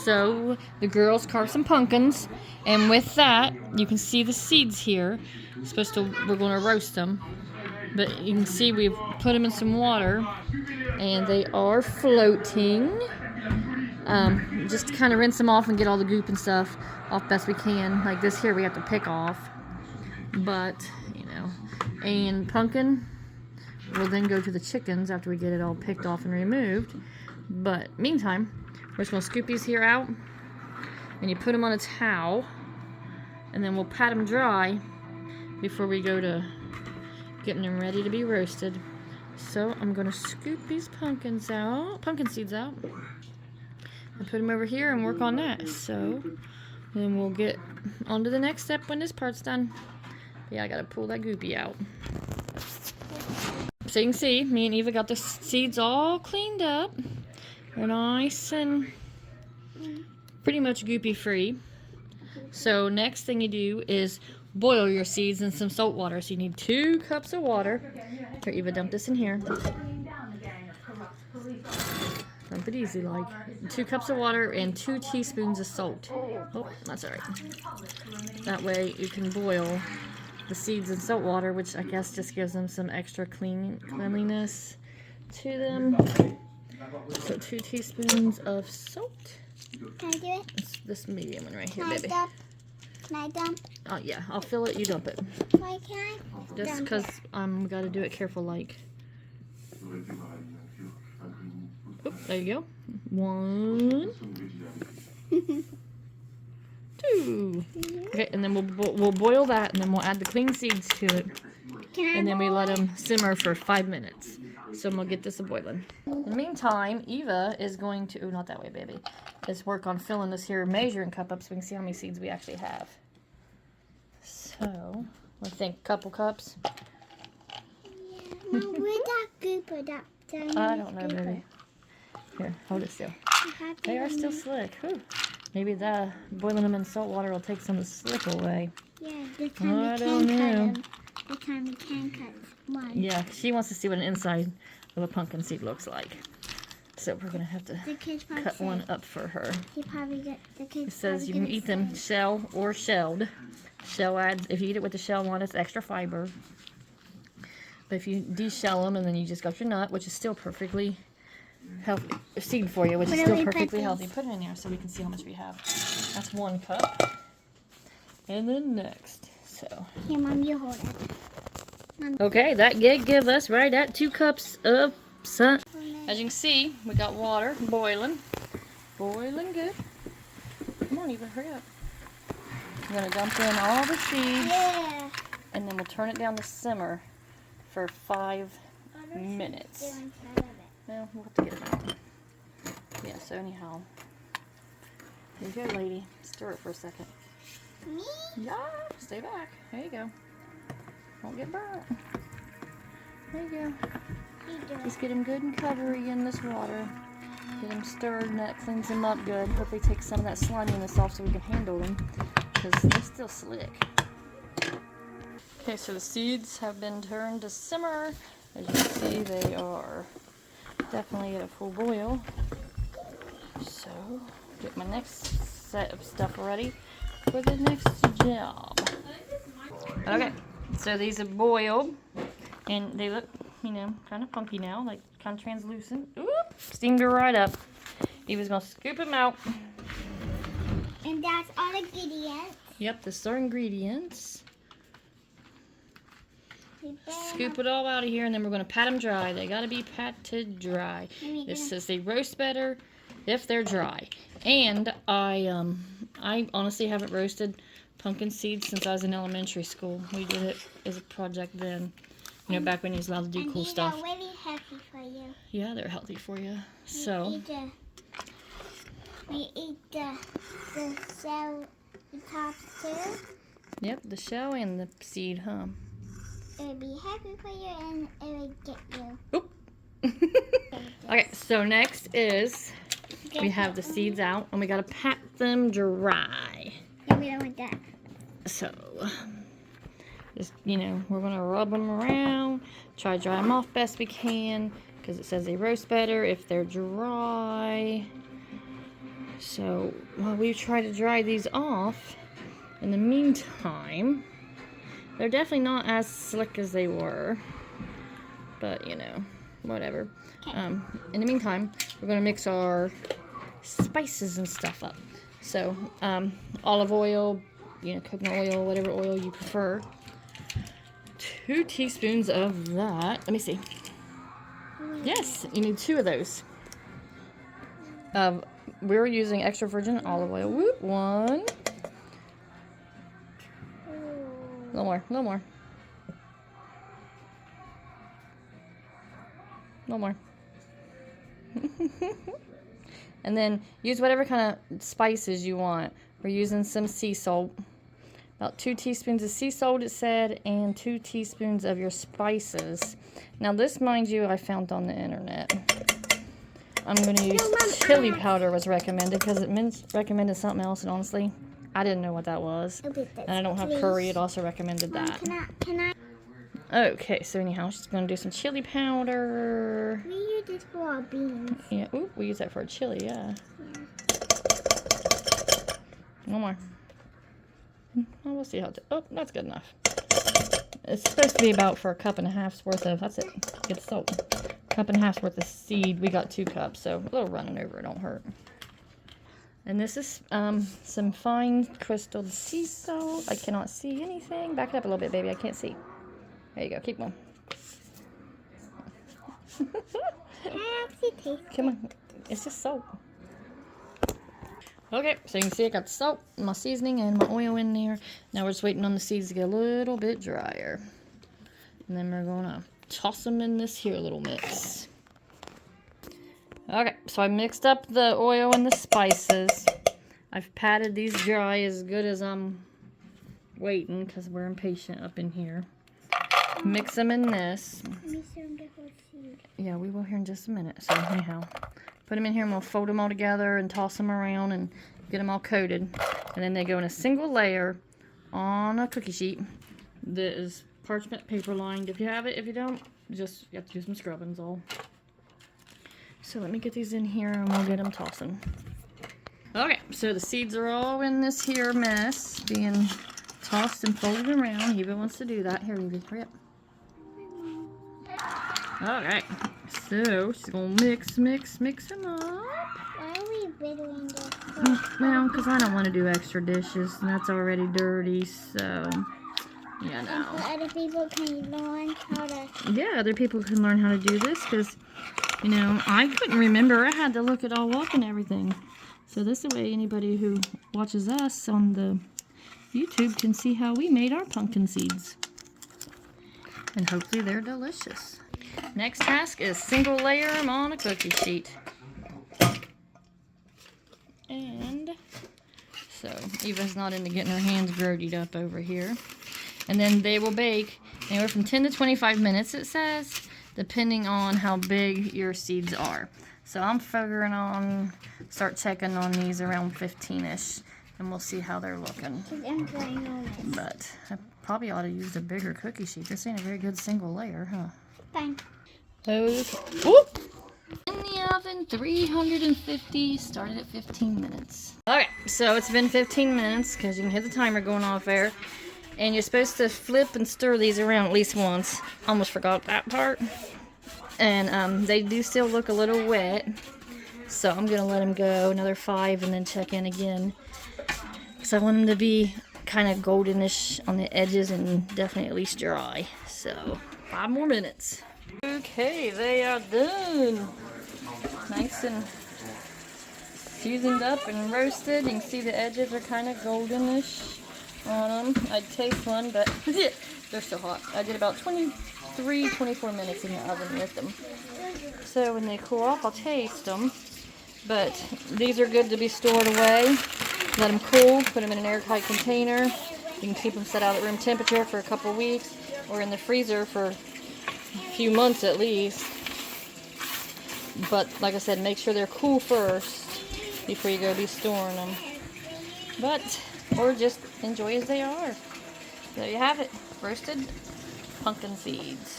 So the girls carved some pumpkins, and with that, you can see the seeds here. We're going to roast them, but you can see we've put them in some water, and they are floating. Just to kind of rinse them off and get all the goop and stuff off best we can. Like this here, we have to pick off, but you know. And pumpkin will then go to the chickens after we get it all picked off and removed. But meantime, we're just gonna scoop these here out, and you put them on a towel, and then we'll pat them dry before we go to getting them ready to be roasted. So I'm gonna scoop these pumpkin seeds out, and put them over here and work on that. So then we'll get on to the next step when this part's done. Yeah, I gotta pull that goopy out. So you can see, me and Eva got the seeds all cleaned up. They're nice and pretty much goopy free. So next thing you do is boil your seeds in some salt water. So you need 2 cups of water. Here, Eva, dump this in here. Dump it easy like. 2 cups of water and 2 teaspoons of salt. Oh, that's alright. That way you can boil the seeds in salt water, which I guess just gives them some extra cleanliness to them. So 2 teaspoons of salt. Can I do it? It's this medium one right here, baby. Can I dump? Oh yeah, I'll fill it, you dump it. Why can I? Just because we gotta do it careful like. Oop, there you go. 1, 2. Okay, and then we'll boil that, and then we'll add the clean seeds to it, and then we let them simmer for 5 minutes. So we'll get this a-boiling. In the meantime, Eva is going to, not that way, baby, is work on filling this here measuring cup up so we can see how many seeds we actually have. So, I think couple cups. Mom, where's that gooper? I don't know, baby. Here, hold it still. They are still slick. Whew. Maybe boiling them in salt water will take some of the slick away. Yeah, the time I we don't can cut know. them. The time we can cut one. Yeah, she wants to see what an inside of a pumpkin seed looks like. So we're going to have to The kids probably cut one up for her. He probably get the kids. It says you can eat them shell or shelled. Shell adds, if you eat it with the shell one, it's extra fiber. But if you de-shell them and then you just got your nut, which is still perfectly healthy seed for you, which is still perfectly healthy. Put it in there so we can see how much we have. That's 1 cup. And then next, so. Here, Mom, you hold it. Mom. Okay, that give us right at 2 cups of sun. As you can see, we got water boiling. Boiling good. Come on, Eva, hurry up. I'm going to dump in all the seeds. Yeah. And then we'll turn it down to simmer for 5 minutes. Well, we'll have to get it out. Yeah, so anyhow. Here you go, lady. Stir it for a second. Me? Yeah, stay back. There you go. Don't get burnt. There you go. Just get them good and covery in this water. Get them stirred and that cleans them up good. Hopefully take some of that sliminess off so we can handle them. Because they're still slick. Okay, so the seeds have been turned to simmer. As you can see, they are definitely at a full boil. So, get my next set of stuff ready for the next job. Okay, so these have boiled, and they look, you know, kind of funky now, like kind of translucent. Ooh, steamed her right up. Eva's gonna scoop them out. And that's all the ingredients. Yep, this are ingredients. Scoop it all out of here, and then we're going to pat them dry. They got to be patted dry. This says they roast better if they're dry. And I honestly haven't roasted pumpkin seeds since I was in elementary school. We did it as a project then. You know, back when you was allowed to do cool stuff. These are really healthy for you. Yeah, they're healthy for you. So. We eat the shell, the top too. Yep, the shell and the seed, huh? It would be happy for you and it would get you. Oop. Okay, so next is we have the seeds out and we gotta pat them dry. And we don't want that. So, just, you know, we're gonna rub them around, try to dry them off best we can, because it says they roast better if they're dry. So while we try to dry these off, in the meantime, they're definitely not as slick as they were, but you know, whatever. In the meantime, we're gonna mix our spices and stuff up. So olive oil, you know, coconut oil, whatever oil you prefer. 2 teaspoons of that. Let me see. Yes, you need 2 of those. We're using extra virgin olive oil. Whoop, 1. A little more, a little more. A little more. And then use whatever kind of spices you want. We're using some sea salt. About 2 teaspoons of sea salt, it said, and 2 teaspoons of your spices. Now this, mind you, I found on the internet. I'm going to use chili powder was recommended because it recommended something else, and honestly, I didn't know what that was. And I don't have curry, it also recommended that. Can I? Okay, so anyhow, she's going to do some chili powder. We use this for our beans. Yeah, ooh, we use that for a chili, yeah. One more. Oh, we'll see how it. Oh, that's good enough. It's supposed to be about for a 1.5 cups worth of. That's it. Good salt. 1.5 cups worth of seed. We got 2 cups, so a little running over. It don't hurt. And this is some fine crystal sea salt. I cannot see anything. Back it up a little bit, baby. I can't see. There you go. Keep going. Can I actually taste it? Come on. It's just salt. Okay, so you can see I got the salt, my seasoning, and my oil in there. Now we're just waiting on the seeds to get a little bit drier. And then we're going to toss them in this here little mix. Okay, so I mixed up the oil and the spices. I've patted these dry as good as I'm waiting because we're impatient up in here. Mix them in this. Yeah, we will here in just a minute. So anyhow, put them in here and we'll fold them all together and toss them around and get them all coated. And then they go in a single layer on a cookie sheet that is parchment paper lined. If you have it, if you don't, just you have to do some scrubbing's all. So let me get these in here and we'll get them tossing. Okay, so the seeds are all in this here mess, being tossed and folded around. Eva wants to do that. Here, Evie, hurry up. Alright, so she's gonna mix them up. Why are we whittling this? Well, because I don't want to do extra dishes, and that's already dirty, so, you know. And so other people can learn how to... Yeah, other people can learn how to do this, because, you know, I couldn't remember. I had to look it all up and everything. So this way anybody who watches us on the YouTube can see how we made our pumpkin seeds. And hopefully they're delicious. Next task is single layer them on a cookie sheet. And so Eva's not into getting her hands grodied up over here. And then they will bake anywhere from 10 to 25 minutes, it says, depending on how big your seeds are. So I'm figuring on, start checking on these around 15-ish, and we'll see how they're looking. But I probably ought to use a bigger cookie sheet. This ain't a very good single layer, huh? Fine. Okay. Whoop. In the oven, 350, started at 15 minutes. Okay, so it's been 15 minutes, because you can hear the timer going off there. And you're supposed to flip and stir these around at least once. Almost forgot that part. And they do still look a little wet. So I'm going to let them go another 5 and then check in again. Because I want them to be kind of goldenish on the edges and definitely at least dry. So 5 more minutes. Okay, they are done. Nice and seasoned up and roasted. You can see the edges are kind of goldenish on them. I'd taste one, but they're so hot. I did about 23, 24 minutes in the oven with them. So when they cool off, I'll taste them. But these are good to be stored away. Let them cool, put them in an airtight container. You can keep them set out at room temperature for a couple weeks, or in the freezer for a few months at least. But like I said, make sure they're cool first before you go be storing them. Or just enjoy as they are. There you have it, roasted pumpkin seeds.